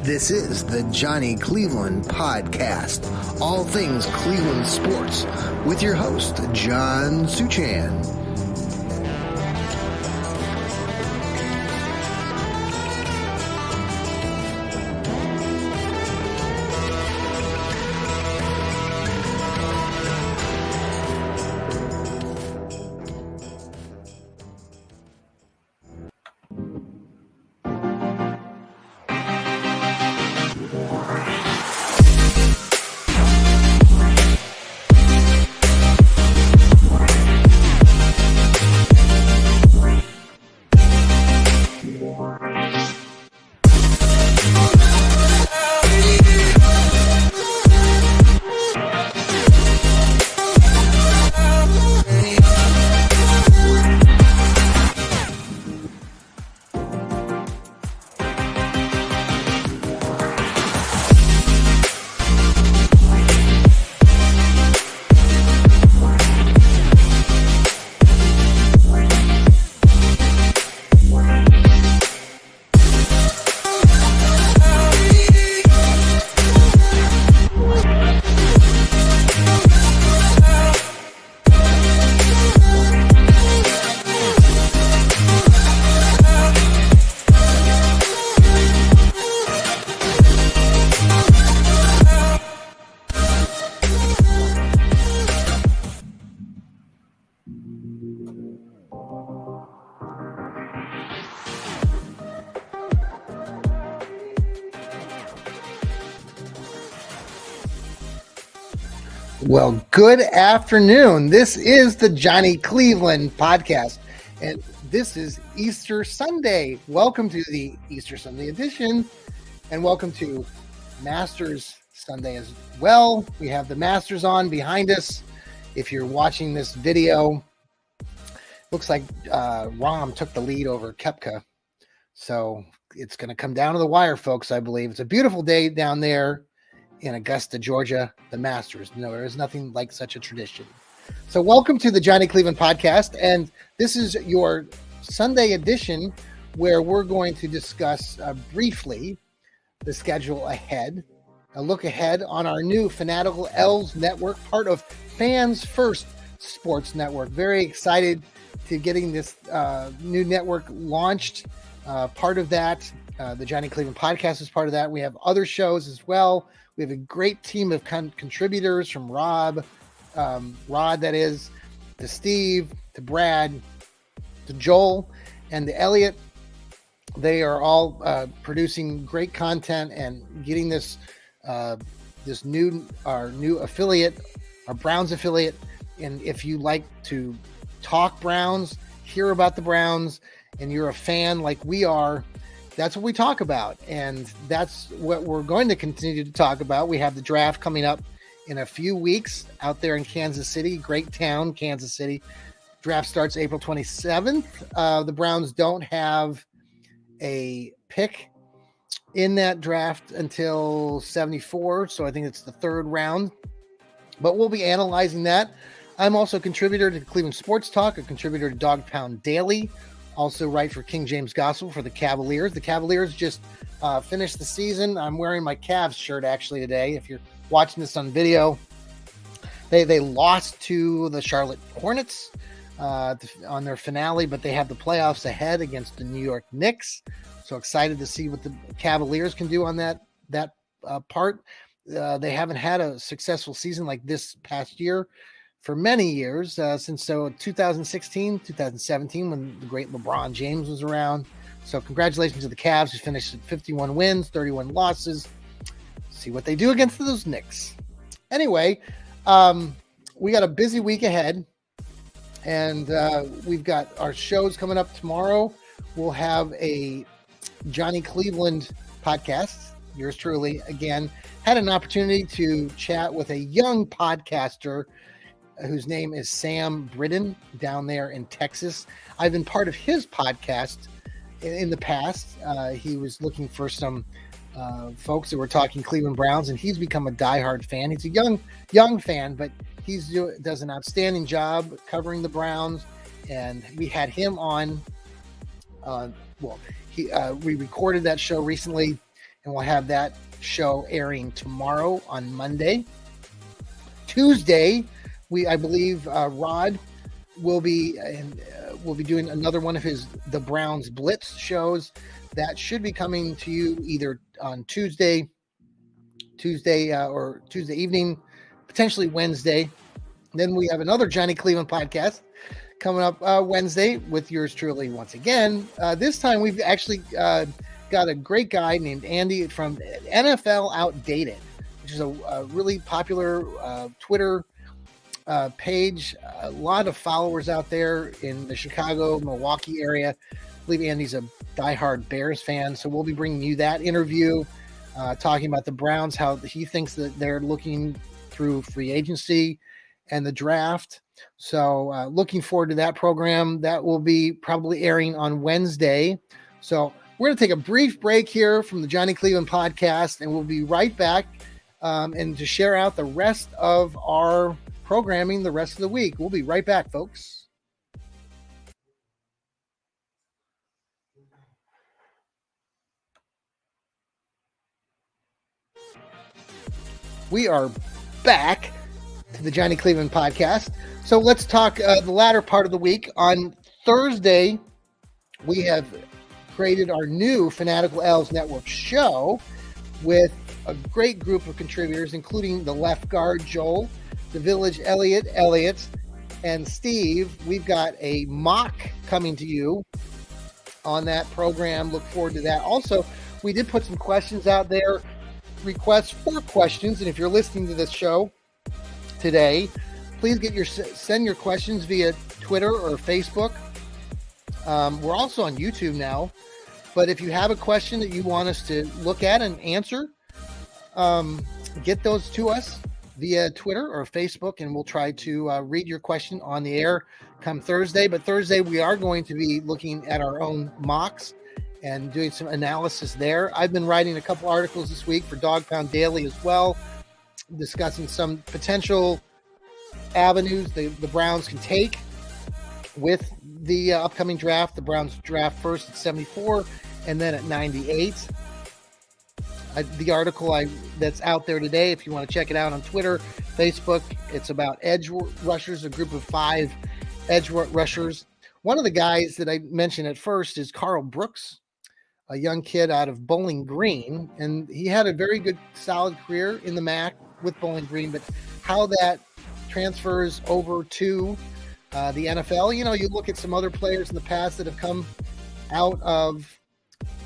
This is the Johnny Cleveland Podcast, all things Cleveland sports, with your host, John Suchan. Well, good afternoon. This is the Johnny Cleveland Podcast, and this is Easter Sunday. Welcome to the Easter Sunday edition, and welcome to Masters Sunday as well. We have the Masters on behind us. If you're watching this video, looks like Rahm took the lead over Koepka, so it's going to come down to the wire, folks, I believe. It's a beautiful day down there in Augusta, Georgia, the Masters. No, there is nothing like such a tradition. So welcome to the Johnny Cleveland Podcast, and this is your Sunday edition where we're going to discuss briefly the schedule ahead, a look ahead on our new Fanatical Elfz Network, part of Fans First Sports Network. Very excited to getting this new network launched. Part of that, the Johnny Cleveland Podcast is part of that. We have other shows as well. We have a great team of contributors from Rod, that is, to Steve, to Brad, to Joel, and to Elliot. They are all producing great content and getting this our new affiliate, our Browns affiliate. And if you like to talk Browns, hear about the Browns, and you're a fan like we are, that's what we talk about, and that's what we're going to continue to talk about. We have the draft coming up in a few weeks out there in Kansas City, great town, Kansas City. Draft starts April 27th. The Browns don't have a pick in that draft until 74, so I think it's the third round, but we'll be analyzing that. I'm also a contributor to Cleveland Sports Talk, a contributor to Dog Pound Daily, also write for King James Gospel for the Cavaliers. The Cavaliers just finished the season. I'm wearing my Cavs shirt actually today. If you're watching this on video, they lost to the Charlotte Hornets on their finale, but they have the playoffs ahead against the New York Knicks. So excited to see what the Cavaliers can do on that part. They haven't had a successful season like this past year for many years, since 2016, 2017, when the great LeBron James was around. So congratulations to the Cavs, who finished at 51 wins, 31 losses. See what they do against those Knicks. Anyway, we got a busy week ahead, and we've got our shows coming up tomorrow. We'll have a Johnny Cleveland podcast. Yours truly, again, had an opportunity to chat with a young podcaster whose name is Sam Britton down there in Texas. I've been part of his podcast in the past. He was looking for some folks that were talking Cleveland Browns, and he's become a diehard fan. He's a young fan, but does an outstanding job covering the Browns. And we had him on. We recorded that show recently, and we'll have that show airing tomorrow on Monday. Tuesday, I believe Rod will be doing another one of the Browns Blitz shows. That should be coming to you either on Tuesday or Tuesday evening, potentially Wednesday. Then we have another Johnny Cleveland podcast coming up Wednesday with yours truly once again. This time we've actually got a great guy named Andy from NFL Outdated, which is a really popular Twitter page. A lot of followers out there in the Chicago, Milwaukee area. I believe Andy's a diehard Bears fan, so we'll be bringing you that interview, talking about the Browns, how he thinks that they're looking through free agency and the draft. So looking forward to that program. That will be probably airing on Wednesday. So we're going to take a brief break here from the Johnny Cleveland podcast, and we'll be right back and to share out the rest of our programming the rest of the week. We'll be right back, folks. We are back to the Johnny Cleveland podcast. So let's talk the latter part of the week. On Thursday, we have created our new Fanatical Elfz Network show with a great group of contributors, including the left guard, Joel, the village, Elliot, and Steve. We've got a mock coming to you on that program. Look forward to that. Also, we did put some questions out there, requests for questions, and if you're listening to this show today, please send your questions via Twitter or Facebook. We're also on YouTube now, but if you have a question that you want us to look at and answer, get those to us via Twitter or Facebook, and we'll try to read your question on the air come Thursday. But Thursday, we are going to be looking at our own mocks and doing some analysis there. I've been writing a couple articles this week for Dog Pound Daily as well, discussing some potential avenues the Browns can take with the upcoming draft. The Browns draft first at 74 and then at 98. The article that's out there today, if you want to check it out on Twitter, Facebook, it's about edge rushers, a group of 5 edge rushers. One of the guys that I mentioned at first is Carl Brooks, a young kid out of Bowling Green, and he had a very good, solid career in the MAC with Bowling Green, but how that transfers over to the NFL, you look at some other players in the past that have come out of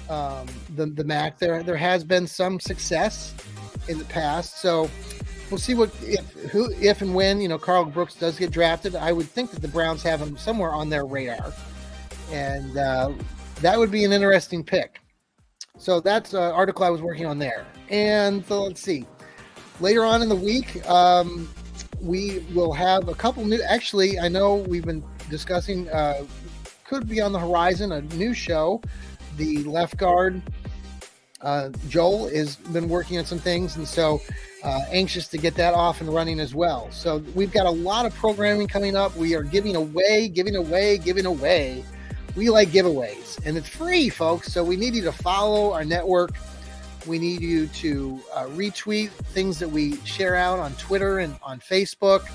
the MAC. There has been some success in the past, so we'll see if and when Carl Brooks does get drafted. I would think that the Browns have him somewhere on their radar, and that would be an interesting pick. So that's an article I was working on there. And so let's see. Later on in the week, we will have a couple new. Actually, I know we've been discussing, could be on the horizon, a new show. The left guard, Joel, has been working on some things, and so anxious to get that off and running as well. So we've got a lot of programming coming up. We are giving away. We like giveaways, and it's free, folks. So we need you to follow our network. We need you to retweet things that we share out on Twitter and on Facebook.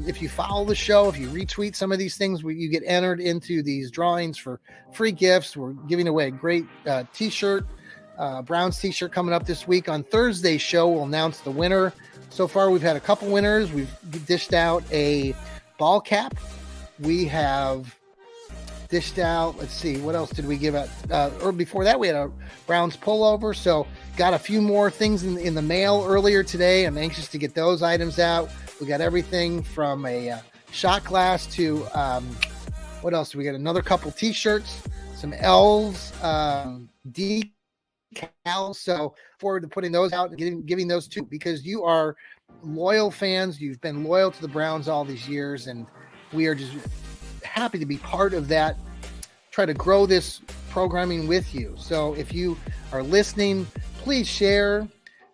If you follow the show, if you retweet some of these things, you get entered into these drawings for free gifts. We're giving away a great t-shirt, Browns t-shirt coming up this week. On Thursday's show, we'll announce the winner. So far, we've had a couple winners. We've dished out a ball cap. We have dished out, let's see, what else did we give out? Or before that, we had a Browns pullover. So got a few more things in the mail earlier today. I'm anxious to get those items out. We got everything from a shot glass to what else? We got another couple t-shirts, some Elves decals. So forward to putting those out and giving those to, because you are loyal fans. You've been loyal to the Browns all these years, and we are just happy to be part of that. Try to grow this programming with you. So if you are listening, please share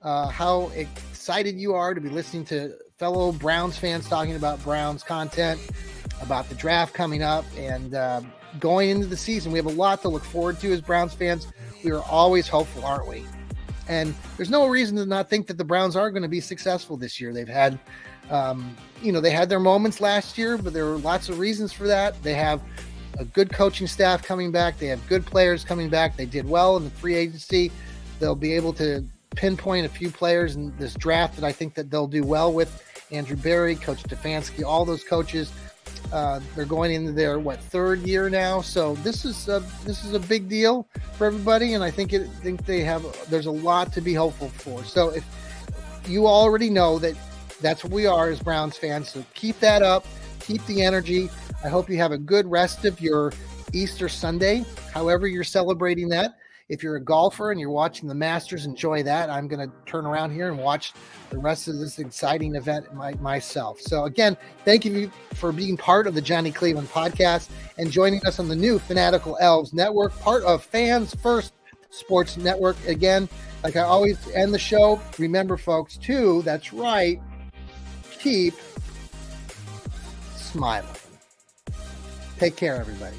how excited you are to be listening to fellow Browns fans talking about Browns content, about the draft coming up, and going into the season. We have a lot to look forward to as Browns fans. We are always hopeful, aren't we? And there's no reason to not think that the Browns are going to be successful this year. They've had, they had their moments last year, but there were lots of reasons for that. They have a good coaching staff coming back. They have good players coming back. They did well in the free agency. They'll be able to pinpoint a few players in this draft that I think that they'll do well with. Andrew Berry, Coach Stefanski, all those coaches. They're going into their third year now, so this is a big deal for everybody, and I think there's a lot to be hopeful for. So if you already know that's what we are as Browns fans, so keep that up, keep the energy. I hope you have a good rest of your Easter Sunday, however you're celebrating that. If you're a golfer and you're watching the Masters, enjoy that. I'm going to turn around here and watch the rest of this exciting event myself. So again, thank you for being part of the Johnny Cleveland podcast and joining us on the new Fanatical Elfz Network, part of Fans First Sports Network. Again, like I always end the show, remember folks too, that's right, keep smiling. Take care, everybody.